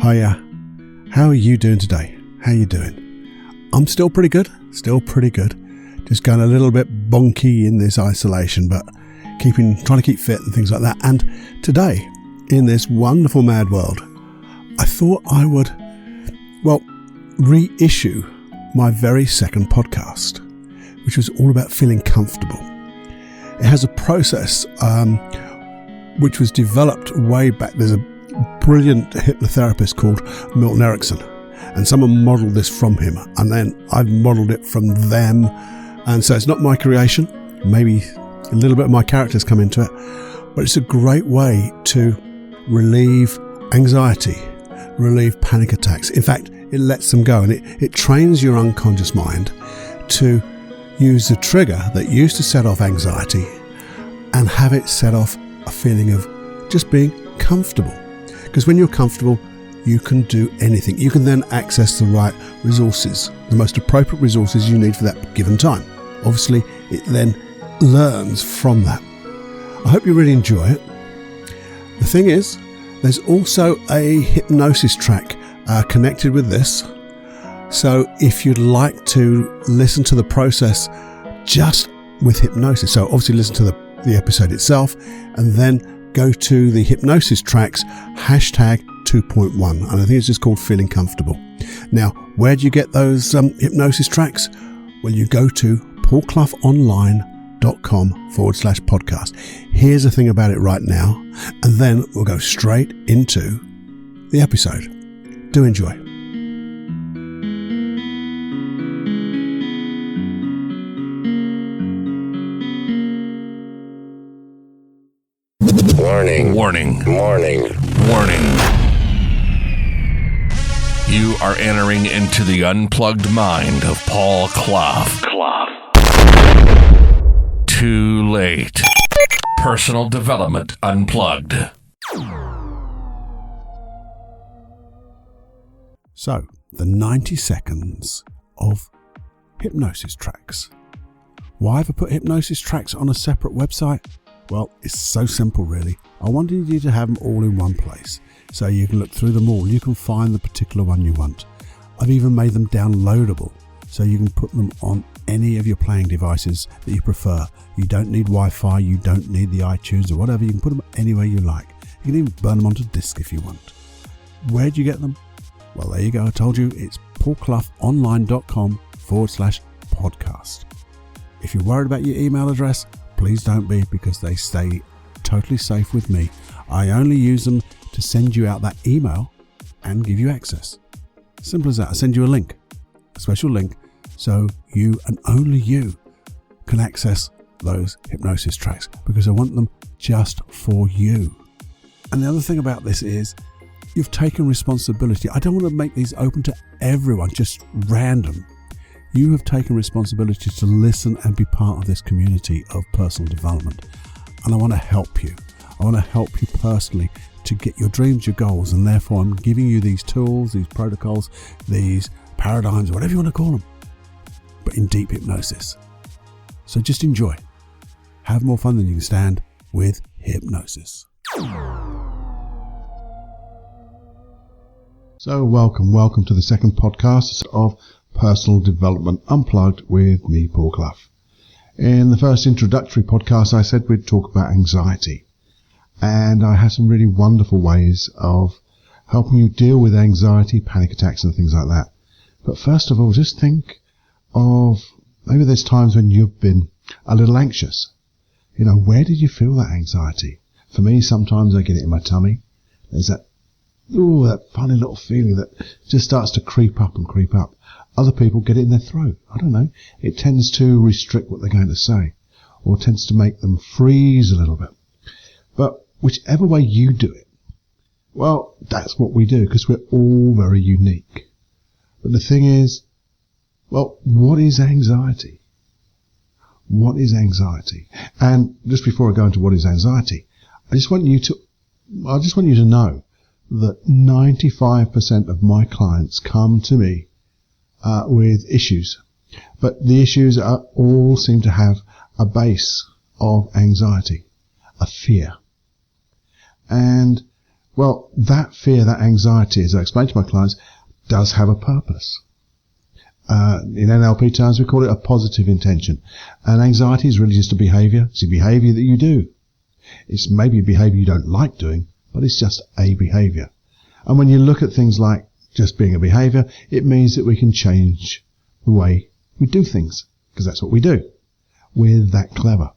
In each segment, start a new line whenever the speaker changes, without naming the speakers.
Hiya. How are you doing today? How you doing? I'm still pretty good. Just going a little bit bonky in this isolation, but trying to keep fit and things like that. And today, in this wonderful mad world, I thought I would, reissue my very second podcast, which was all about feeling comfortable. It has a process which was developed way back. There's a brilliant hypnotherapist called Milton Erickson, and someone modelled this from him, and then I've modelled it from them. And so it's not my creation. Maybe a little bit of my characters come into it, but it's a great way to relieve anxiety, relieve panic attacks. In fact, it lets them go, and it trains your unconscious mind to use the trigger that used to set off anxiety and have it set off a feeling of just being comfortable. Because when you're comfortable, you can do anything. You can then access the right resources, the most appropriate resources you need for that given time. Obviously, it then learns from that. I hope you really enjoy it. The thing is, there's also a hypnosis track connected with this. So if you'd like to listen to the process just with hypnosis, so obviously listen to the episode itself, and then go to the hypnosis tracks, #2.1, and I think it's just called Feeling Comfortable. Now, where do you get those hypnosis tracks? Well, you go to paulcloughonline.com/podcast. Here's the thing about it right now, and then we'll go straight into the episode. Do enjoy.
Warning. You are entering into the unplugged mind of Paul Clough. Too late. Personal Development Unplugged.
So, the 90 seconds of hypnosis tracks. Why have I put hypnosis tracks on a separate website? Well, it's so simple, really. I wanted you to have them all in one place, so you can look through them all. You can find the particular one you want. I've even made them downloadable, so you can put them on any of your playing devices that you prefer. You don't need Wi-Fi, you don't need the iTunes or whatever. You can put them anywhere you like. You can even burn them onto disk if you want. Where do you get them? Well, there you go. I told you, it's paulcloughonline.com/podcast. If you're worried about your email address, please don't be, because they stay totally safe with me. I only use them to send you out that email and give you access. Simple as that. I send you a link, a special link, so you and only you can access those hypnosis tracks, because I want them just for you. And the other thing about this is you've taken responsibility. I don't want to make these open to everyone, just random. You have taken responsibility to listen and be part of this community of personal development. And I want to help you. I want to help you personally to get your dreams, your goals. And therefore, I'm giving you these tools, these protocols, these paradigms, whatever you want to call them, but in deep hypnosis. So just enjoy. Have more fun than you can stand with hypnosis. So welcome to the second podcast of Personal Development Unplugged with me, Paul Clough. In the first introductory podcast, I said we'd talk about anxiety. And I have some really wonderful ways of helping you deal with anxiety, panic attacks and things like that. But first of all, just think of maybe there's times when you've been a little anxious. Where did you feel that anxiety? For me, sometimes I get it in my tummy. There's that funny little feeling that just starts to creep up. Other people get it in their throat. I don't know. It tends to restrict what they're going to say, or tends to make them freeze a little bit. But whichever way you do it, well, that's what we do, because we're all very unique. But the thing is, what is anxiety? What is anxiety? And just before I go into what is anxiety, I just want you to know that 95% of my clients come to me with issues, but the issues all seem to have a base of anxiety, a fear. And Well, that fear, that anxiety, as I explain to my clients, does have a purpose. In NLP terms, we call it a positive intention. And anxiety is really just a behavior. It's a behavior that you do. It's maybe a behavior you don't like doing, but it's just a behavior. And when you look at things like just being a behavior, it means that we can change the way we do things, because that's what we do. We're that clever.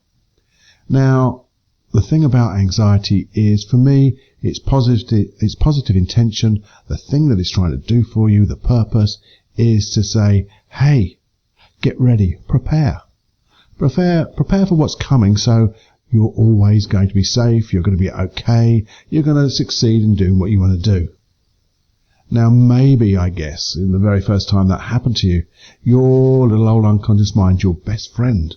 Now, the thing about anxiety is, for me, it's positive intention. The thing that it's trying to do for you, the purpose, is to say, hey, get ready, prepare for what's coming, so you're always going to be safe, you're going to be okay, you're going to succeed in doing what you want to do. Now, maybe, I guess, in the very first time that happened to you, your little old unconscious mind, your best friend,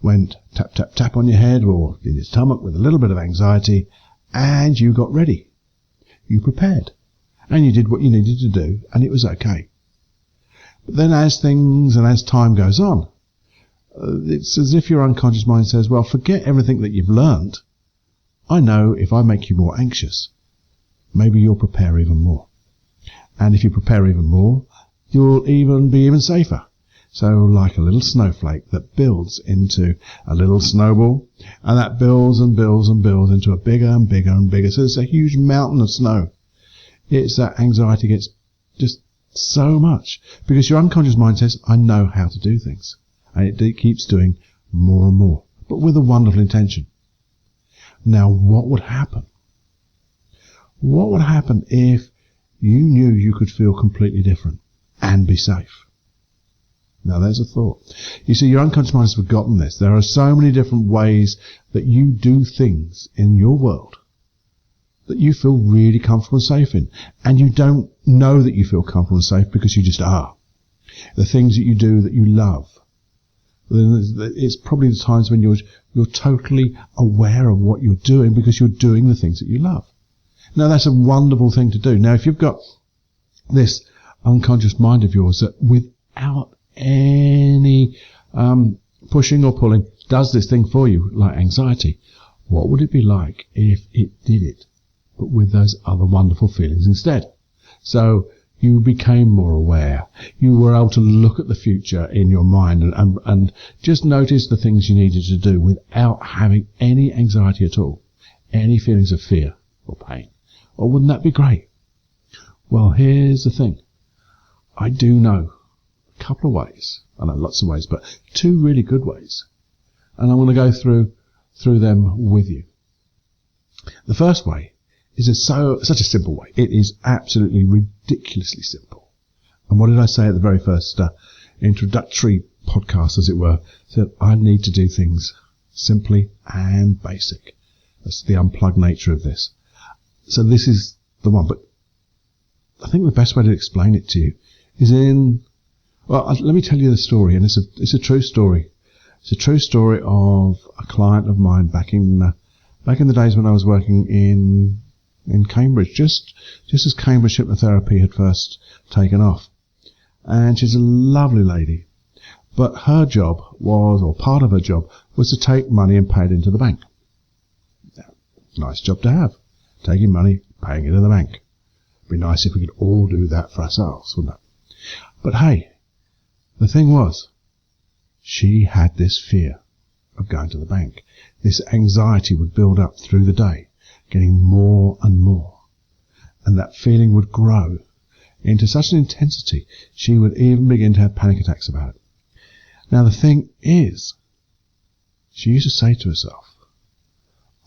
went tap, tap, tap on your head or in your stomach with a little bit of anxiety, and you got ready. You prepared, and you did what you needed to do, and it was okay. But then as time goes on, it's as if your unconscious mind says, well, forget everything that you've learned. I know if I make you more anxious, maybe you'll prepare even more. And if you prepare even more, you'll be even safer. So like a little snowflake that builds into a little snowball, and that builds and builds and builds into a bigger and bigger and bigger. So it's a huge mountain of snow. It's that anxiety gets just so much, because your unconscious mind says, I know how to do things. And it keeps doing more and more, but with a wonderful intention. Now, what would happen? What would happen if you knew you could feel completely different and be safe? Now, there's a thought. You see, your unconscious mind has forgotten this. There are so many different ways that you do things in your world that you feel really comfortable and safe in. And you don't know that you feel comfortable and safe because you just are. The things that you do that you love. It's probably the times when you're totally aware of what you're doing because you're doing the things that you love. Now, that's a wonderful thing to do. Now, if you've got this unconscious mind of yours that without any pushing or pulling does this thing for you, like anxiety, what would it be like if it did it, but with those other wonderful feelings instead? So you became more aware. You were able to look at the future in your mind and just notice the things you needed to do without having any anxiety at all, any feelings of fear or pain. Well, wouldn't that be great? Well, here's the thing. I do know a couple of ways. I know lots of ways, but two really good ways. And I'm going to go through them with you. The first way is such a simple way. It is absolutely ridiculously simple. And what did I say at the very first introductory podcast, as it were? Said I need to do things simply and basic. That's the unplugged nature of this. So this is the one. But I think the best way to explain it to you is let me tell you the story, and it's a true story. It's a true story of a client of mine back in the days when I was working in Cambridge, just as Cambridge hypnotherapy had first taken off. And she's a lovely lady. But her job or part of her job, was to take money and pay it into the bank. Nice job to have. Taking money, paying it in the bank. It'd be nice if we could all do that for ourselves, wouldn't it? But hey, the thing was, she had this fear of going to the bank. This anxiety would build up through the day, getting more and more. And that feeling would grow into such an intensity, she would even begin to have panic attacks about it. Now, the thing is, she used to say to herself,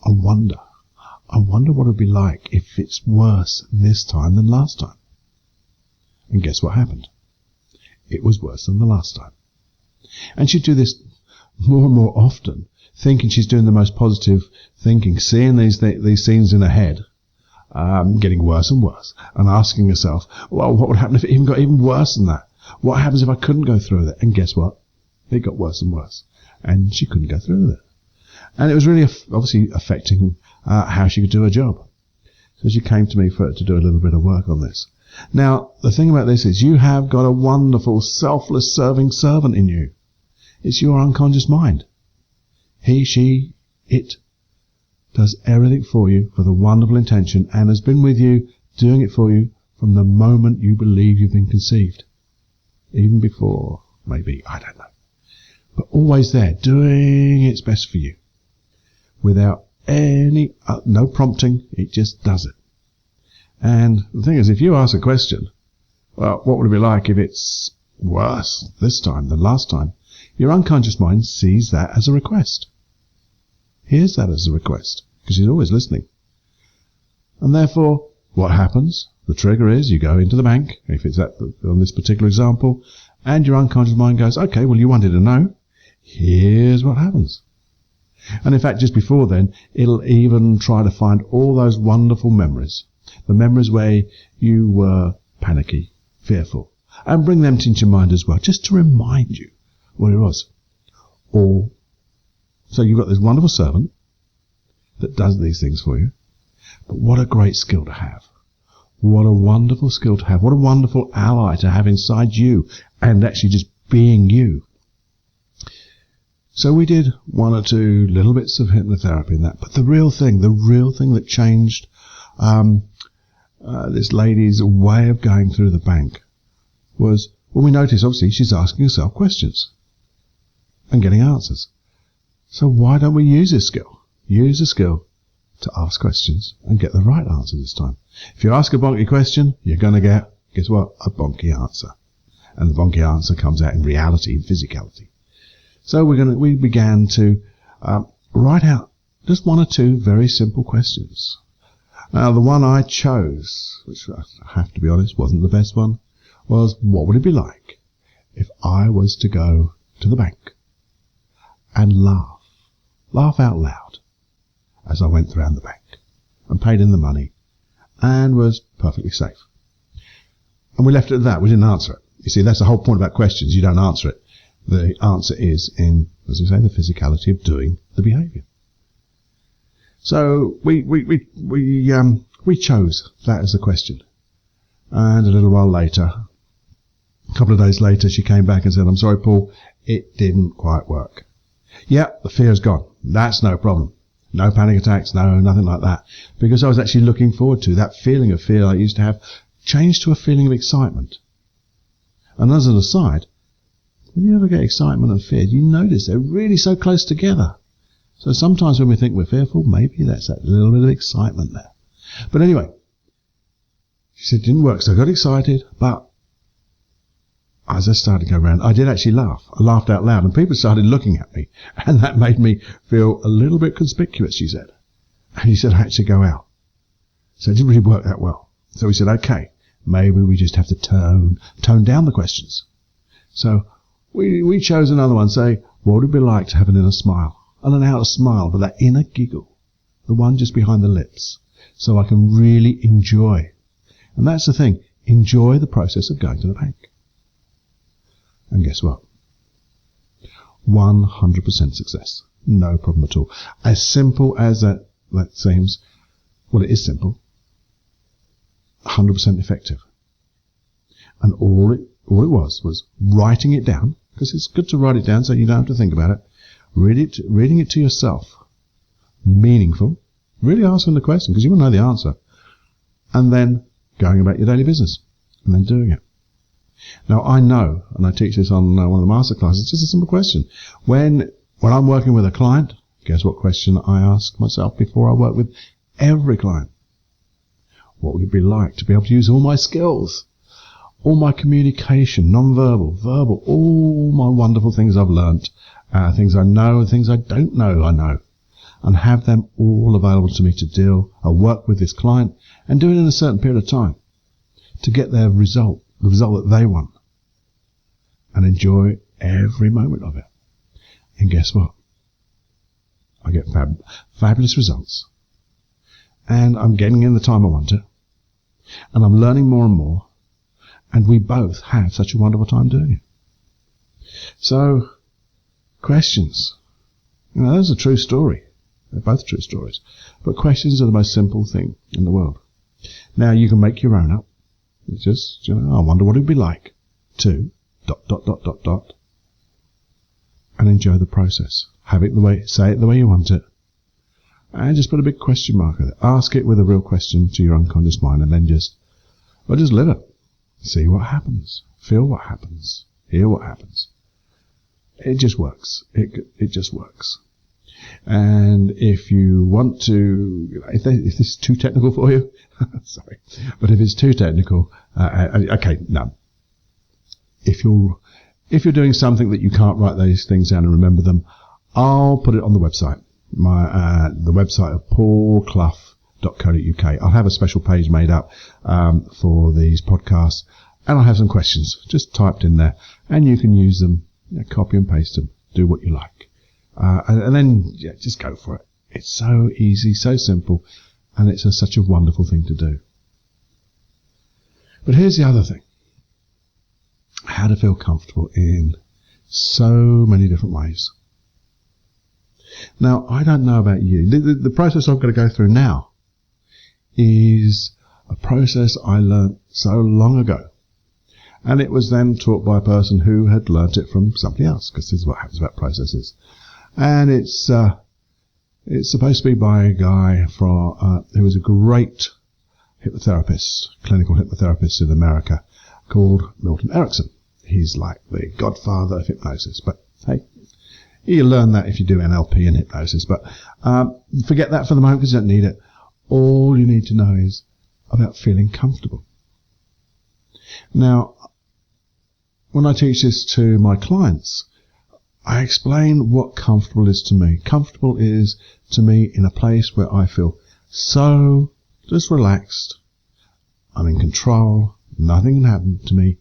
I wonder what it would be like if it's worse this time than last time. And guess what happened? It was worse than the last time. And she'd do this more and more often, thinking she's doing the most positive thinking, seeing these scenes in her head, getting worse and worse, and asking herself, well, what would happen if it even got even worse than that? What happens if I couldn't go through with it? And guess what? It got worse and worse, and she couldn't go through with it. And it was really obviously affecting how she could do her job. So she came to me to do a little bit of work on this. Now, the thing about this is you have got a wonderful, selfless, serving servant in you. It's your unconscious mind. He, she, it does everything for you with a wonderful intention and has been with you, doing it for you from the moment you believe you've been conceived. Even before, maybe, I don't know. But always there, doing its best for you. Without no prompting, it just does it. And the thing is, if you ask a question, well, what would it be like if it's worse this time than last time? Your unconscious mind sees that as a request. Hears that as a request, because he's always listening. And therefore, what happens? The trigger is you go into the bank, if it's on this particular example, and your unconscious mind goes, okay, well, you wanted to know. Here's what happens. And in fact, just before then, it'll even try to find all those wonderful memories. The memories where you were panicky, fearful, and bring them into your mind as well, just to remind you what it was. So you've got this wonderful servant that does these things for you. But what a great skill to have. What a wonderful skill to have. What a wonderful ally to have inside you and actually just being you. So we did one or two little bits of hypnotherapy in that. But the real thing that changed this lady's way of going through the bank was when we noticed, obviously, she's asking herself questions and getting answers. So why don't we use this skill? Use the skill to ask questions and get the right answer this time. If you ask a bonky question, you're going to get, guess what? A bonky answer. And the bonky answer comes out in reality, in physicality. So we began to write out just one or two very simple questions. Now, the one I chose, which I have to be honest wasn't the best one, was what would it be like if I was to go to the bank and laugh out loud as I went around the bank and paid in the money and was perfectly safe. And we left it at that. We didn't answer it. You see, that's the whole point about questions. You don't answer it. The answer is in, as we say, the physicality of doing the behaviour. So we chose that as the question. And a little while later, a couple of days later, she came back and said, I'm sorry, Paul, it didn't quite work. Yeah, the fear's gone. That's no problem. No panic attacks, no, nothing like that. Because I was actually looking forward to that feeling of fear I used to have changed to a feeling of excitement. And as an aside, when you ever get excitement and fear, you notice they're really so close together. So sometimes when we think we're fearful, maybe that's that little bit of excitement there. But anyway, she said it didn't work, so I got excited, but as I started to go around, I did actually laugh. I laughed out loud, and people started looking at me, and that made me feel a little bit conspicuous, she said. And he said I had to go out. So it didn't really work that well. So we said, okay, maybe we just have to tone down the questions. So we chose another one, say, what would it be like to have an inner smile? And an outer smile, but that inner giggle, the one just behind the lips, so I can really enjoy. And that's the thing, enjoy the process of going to the bank. And guess what? 100% success. No problem at all. As simple as that seems, well, it is simple. 100% effective. And all it was writing it down, because it's good to write it down so you don't have to think about it. Reading it to yourself. Meaningful. Really asking the question, because you will know the answer. And then going about your daily business. And then doing it. Now, I know, and I teach this on one of the master classes, it's just a simple question. When I'm working with a client, guess what question I ask myself before I work with every client? What would it be like to be able to use all my skills, all my communication, non-verbal, verbal, all my wonderful things I've learnt, things I know, things I don't know I know, and have them all available to me to work with this client and do it in a certain period of time to get their result. The result that they want, and enjoy every moment of it. And guess what? I get fabulous results, and I'm getting in the time I want it, and I'm learning more and more, and we both have such a wonderful time doing it. So, questions. That's a true story. They're both true stories. But questions are the most simple thing in the world. Now, you can make your own up. It's just, I wonder what it'd be like to ... and enjoy the process. Say it the way you want it. and just put a big question mark at it. Ask it with a real question to your unconscious mind, and then just live it. See what happens. Feel what happens. Hear what happens. It just works. It just works. And if you want to, if this is too technical for you, sorry, but if it's too technical, okay, no. If you're doing something that you can't write those things down and remember them, I'll put it on the website. The website of paulclough.co.uk. I'll have a special page made up for these podcasts, and I'll have some questions just typed in there, and you can use them, copy and paste them, do what you like, and then just go for it. It's so easy, so simple, and it's such a wonderful thing to do. But here's the other thing: how to feel comfortable in so many different ways. Now, I don't know about you. The process I've got to go through now is a process I learnt so long ago. And it was then taught by a person who had learnt it from somebody else, because this is what happens about processes. And it's supposed to be by a guy who was a great hypnotherapist, clinical hypnotherapist in America, called Milton Erickson. He's like the godfather of hypnosis. But hey, you learn that if you do NLP and hypnosis. But forget that for the moment, because you don't need it. All you need to know is about feeling comfortable. Now, when I teach this to my clients, I explain what comfortable is to me. Comfortable is, to me, in a place where I feel so just relaxed, I'm in control, nothing can happen to me,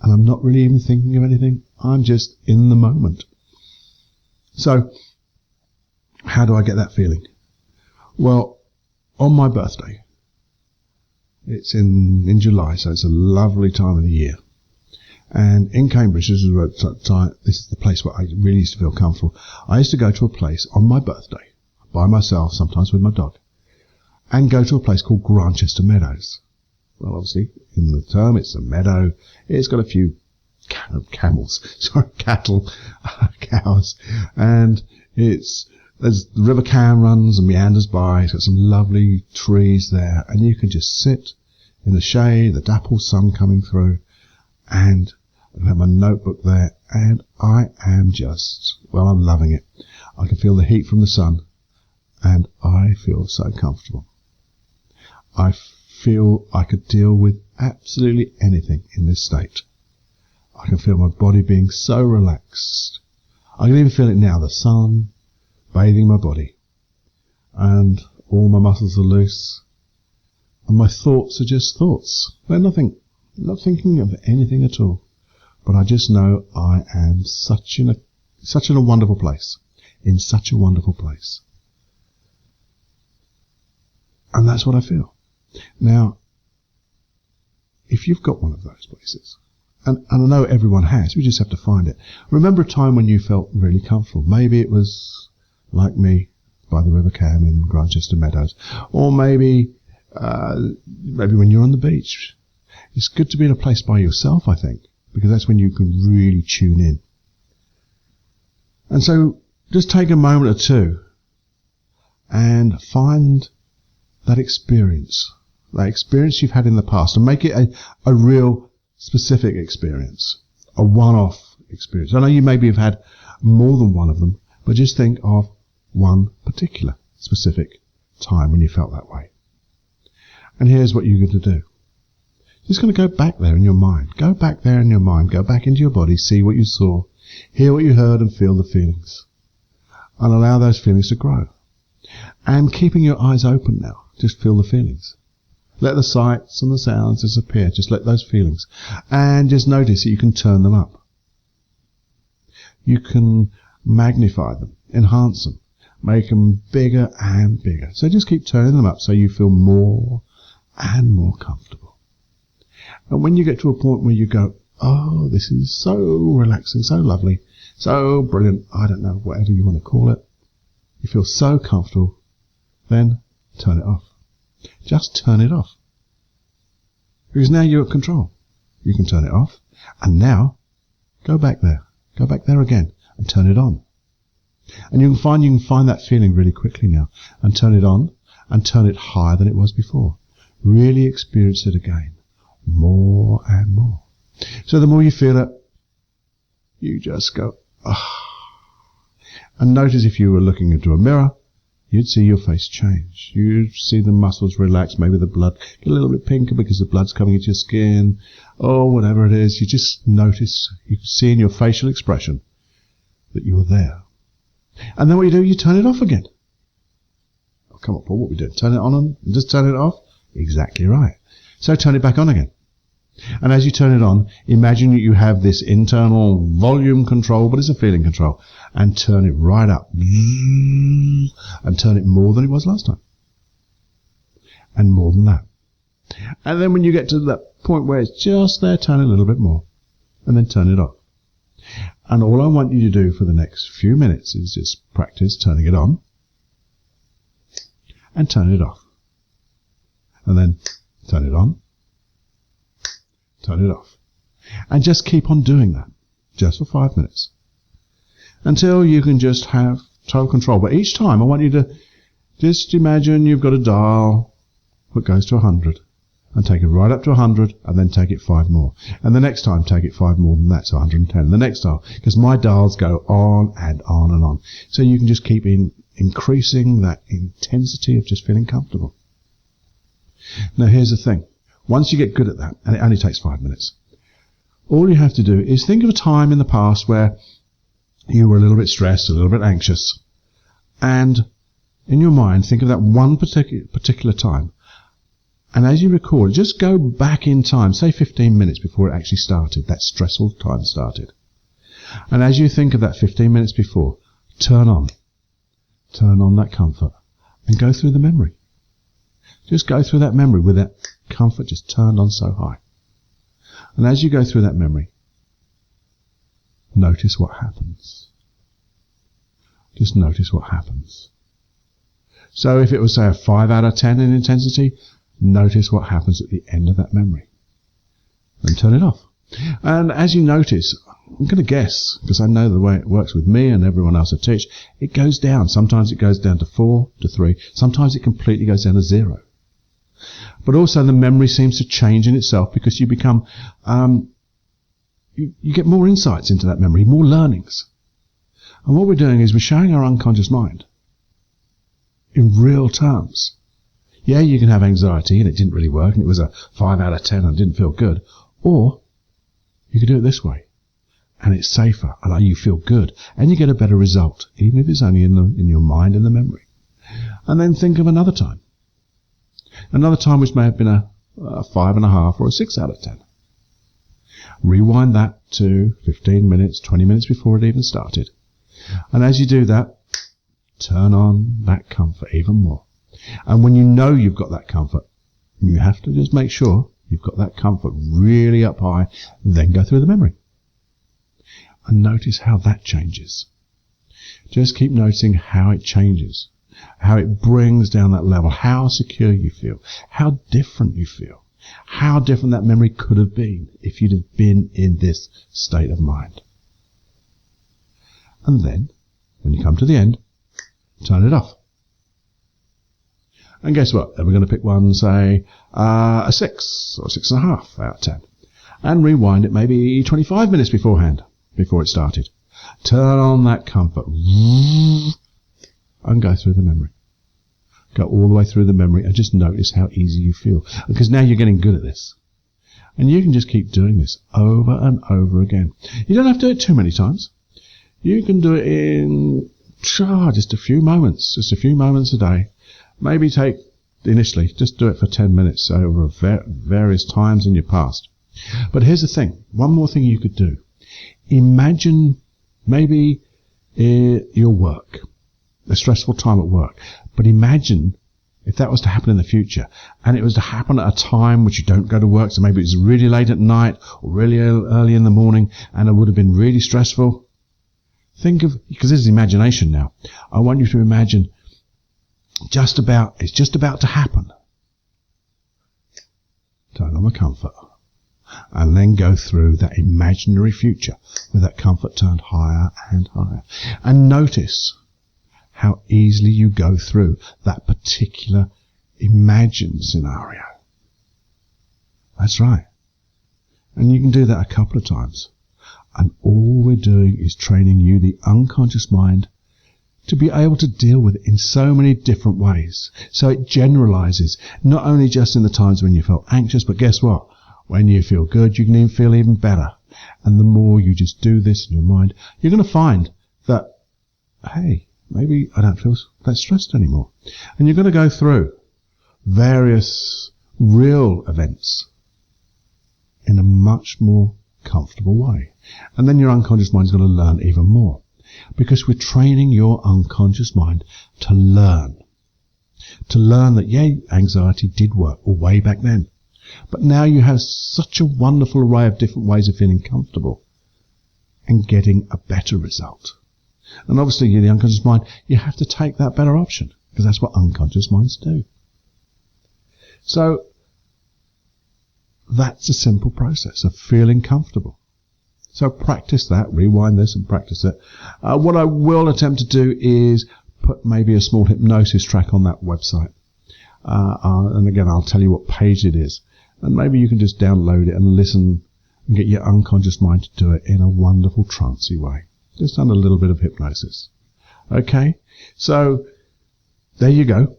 and I'm not really even thinking of anything. I'm just in the moment. So, how do I get that feeling? Well, on my birthday, it's in July, so it's a lovely time of the year. And in Cambridge, this is the place where I really used to feel comfortable. I used to go to a place on my birthday, by myself, sometimes with my dog, and go to a place called Grantchester Meadows. Well, obviously, in the term, it's a meadow. It's got a few cattle, cows, and there's the River Cam runs and meanders by. It's got some lovely trees there, and you can just sit in the shade, the dapple sun coming through, and I have my notebook there, and I am I'm loving it. I can feel the heat from the sun, and I feel so comfortable. I feel I could deal with absolutely anything in this state. I can feel my body being so relaxed. I can even feel it now, the sun bathing my body, and all my muscles are loose, and my thoughts are just thoughts. They're not thinking of anything at all. But I just know I am such in a wonderful place, in such a wonderful place. And that's what I feel. Now, if you've got one of those places, and I know everyone has, we just have to find it. Remember a time when you felt really comfortable. Maybe it was like me by the River Cam in Grantchester Meadows, or maybe when you're on the beach. It's good to be in a place by yourself, I think, because that's when you can really tune in. And so just take a moment or two and find that experience you've had in the past, and make it a real specific experience, a one-off experience. I know you maybe have had more than one of them, but just think of one particular specific time when you felt that way. And here's what you're going to do. Just going to go back there in your mind. Go back there in your mind. Go back into your body. See what you saw. Hear what you heard, and feel the feelings. And allow those feelings to grow. And keeping your eyes open now. Just feel the feelings. Let the sights and the sounds disappear. Just let those feelings. And just notice that you can turn them up. You can magnify them. Enhance them. Make them bigger and bigger. So just keep turning them up so you feel more and more comfortable. And when you get to a point where you go, oh, this is so relaxing, so lovely, so brilliant, I don't know, whatever you want to call it, you feel so comfortable, then turn it off. Just turn it off. Because now you're in control. You can turn it off, and now go back there again, and turn it on. And you can find that feeling really quickly now, and turn it on, and turn it higher than it was before. Really experience it again, more and more. So the more you feel it, you just go, ah. And notice if you were looking into a mirror, you'd see your face change. You'd see the muscles relax, maybe the blood get a little bit pinker because the blood's coming into your skin, or whatever it is. You just notice, you can see in your facial expression that you're there. And then what you do, you turn it off again. Oh, come on, Paul, what we do? Turn it on and just turn it off? Exactly right. So turn it back on again. And as you turn it on, imagine that you have this internal volume control, but it's a feeling control, and turn it right up. And turn it more than it was last time. And more than that. And then when you get to that point where it's just there, turn it a little bit more. And then turn it off. And all I want you to do for the next few minutes is just practice turning it on and turn it off. And then turn it on, turn it off. And just keep on doing that, just for 5 minutes, until you can just have total control. But each time I want you to just imagine you've got a dial that goes to 100. And take it right up to 100, and then take it 5 more. And the next time, take it 5 more than that, so 110. And the next dial, because my dials go on and on and on. So you can just keep increasing that intensity of just feeling comfortable. Now here's the thing. Once you get good at that, and it only takes 5 minutes, all you have to do is think of a time in the past where you were a little bit stressed, a little bit anxious, and in your mind, think of that one particular time. And as you record, just go back in time, say 15 minutes before it actually started, that stressful time started. And as you think of that 15 minutes before, turn on that comfort and go through the memory. Just go through that memory with that comfort just turned on so high. And as you go through that memory, notice what happens. Just notice what happens. So if it was, say, a 5 out of 10 in intensity, notice what happens at the end of that memory. Then turn it off. And as you notice, I'm going to guess, because I know the way it works with me and everyone else I teach, it goes down. Sometimes it goes down to 4, to 3. Sometimes it completely goes down to 0. But also the memory seems to change in itself because you become, you get more insights into that memory, more learnings. And what we're doing is we're showing our unconscious mind in real terms. Yeah, you can have anxiety and it didn't really work and it was a 5 out of 10 and it didn't feel good. Or you could do it this way and it's safer and you feel good and you get a better result, even if it's only in your mind and the memory. And then think of another time. Another time which may have been a 5.5 or a 6 out of 10. Rewind that to 15 minutes, 20 minutes before it even started. And as you do that, turn on that comfort even more. And when you know you've got that comfort, you have to just make sure you've got that comfort really up high, then go through the memory. And notice how that changes. Just keep noticing how it changes, how it brings down that level, how secure you feel, how different you feel, how different that memory could have been if you'd have been in this state of mind. And then, when you come to the end, turn it off. And guess what? Then we're going to pick one, say, a 6 or 6.5 out of 10. And rewind it maybe 25 minutes beforehand, before it started. Turn on that comfort. And go through the memory. Go all the way through the memory and just notice how easy you feel. Because now you're getting good at this. And you can just keep doing this over and over again. You don't have to do it too many times. You can do it in just a few moments. Just a few moments a day. Maybe take, initially, just do it for 10 minutes over various times in your past. But here's the thing. One more thing you could do. Imagine maybe your work, a stressful time at work. But imagine if that was to happen in the future, and it was to happen at a time which you don't go to work, so maybe it's really late at night or really early in the morning, and it would have been really stressful. Think of, because this is imagination now, I want you to imagine it's just about to happen. Turn on the comfort. and then go through that imaginary future with that comfort turned higher and higher. And notice how easily you go through that particular imagined scenario. That's right. And you can do that a couple of times. And all we're doing is training you, the unconscious mind, to be able to deal with it in so many different ways. So it generalizes, not only just in the times when you felt anxious, but guess what? When you feel good, you can even feel even better. And the more you just do this in your mind, you're going to find that, hey, maybe I don't feel that stressed anymore. And you're going to go through various real events in a much more comfortable way. And then your unconscious mind is going to learn even more. Because we're training your unconscious mind to learn. To learn that, yeah, anxiety did work way back then. But now you have such a wonderful array of different ways of feeling comfortable and getting a better result. And obviously, you're the unconscious mind, you have to take that better option, because that's what unconscious minds do. So, that's a simple process of feeling comfortable. So practice that, rewind this and practice it. What I will attempt to do is put maybe a small hypnosis track on that website. And again, I'll tell you what page it is. And maybe you can just download it and listen and get your unconscious mind to do it in a wonderful trancey way. Just done a little bit of hypnosis. Okay? So, there you go.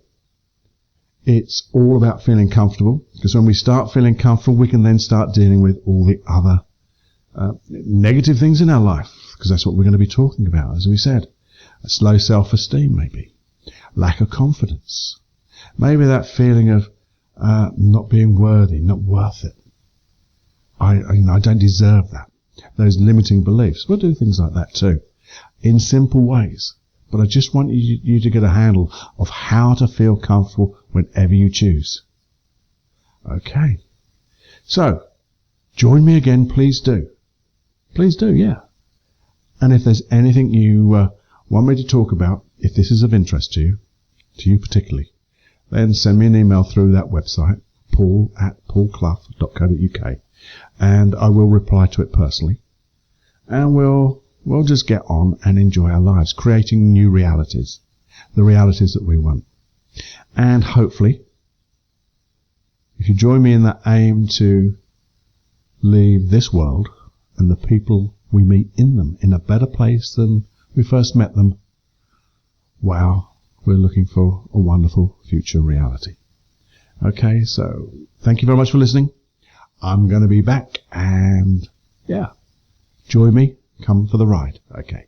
It's all about feeling comfortable, because when we start feeling comfortable, we can then start dealing with all the other negative things in our life, because that's what we're going to be talking about, as we said. A low self-esteem, maybe. Lack of confidence. Maybe that feeling of not being worthy, not worth it. I don't deserve that. Those limiting beliefs. We'll do things like that too, in simple ways. But I just want you to get a handle of how to feel comfortable whenever you choose. Okay. So, join me again, please do. Please do, yeah. And if there's anything you want me to talk about, if this is of interest to you particularly, then send me an email through that website, paul@paulclough.co.uk, and I will reply to it personally. And we'll just get on and enjoy our lives, creating new realities, the realities that we want. And hopefully, if you join me in that aim to leave this world and the people we meet in them in a better place than we first met them, wow, we're looking for a wonderful future reality. Okay, so thank you very much for listening. I'm going to be back, and yeah, join me, come for the ride. Okay,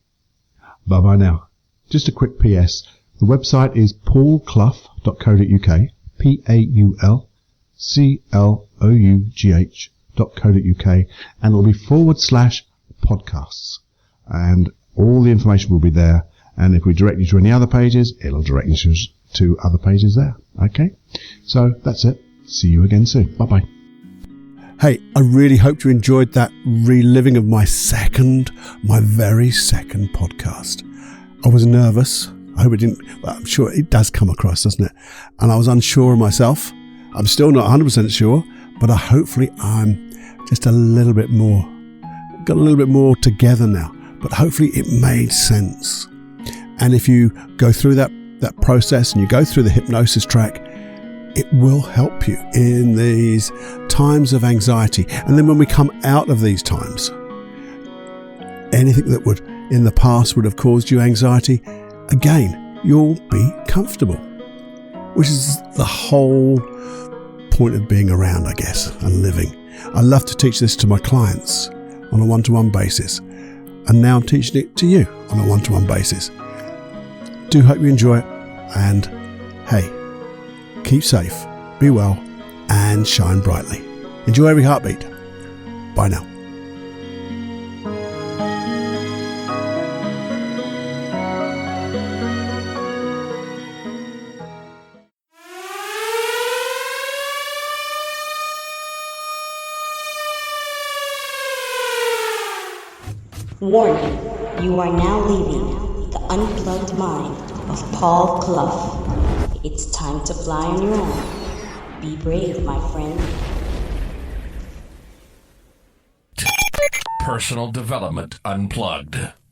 bye-bye now. Just a quick PS. The website is paulclough.co.uk, paulclough.co.uk, and it'll be /podcasts, and all the information will be there. And if we direct you to any other pages, it'll direct you to other pages there. Okay? So that's it. See you again soon. Bye-bye. Hey, I really hope you enjoyed that reliving of my very second podcast. I was nervous. I hope it didn't, well, I'm sure it does come across, doesn't it? And I was unsure of myself. I'm still not 100% sure, but hopefully I'm just got a little bit more together now. But hopefully it made sense. And if you go through that process and you go through the hypnosis track, it will help you in these times of anxiety. And then when we come out of these times, anything that would in the past would have caused you anxiety, again, you'll be comfortable, which is the whole point of being around, I guess, and living. I love to teach this to my clients on a one-to-one basis, and now I'm teaching it to you on a one-to-one basis. Do hope you enjoy it, and hey, keep safe, be well, and shine brightly. Enjoy every heartbeat. Bye now.
Warning, you are now leaving the unplugged mind of Paul Clough. It's time to fly on your own. Be brave, my friend.
Personal Development Unplugged.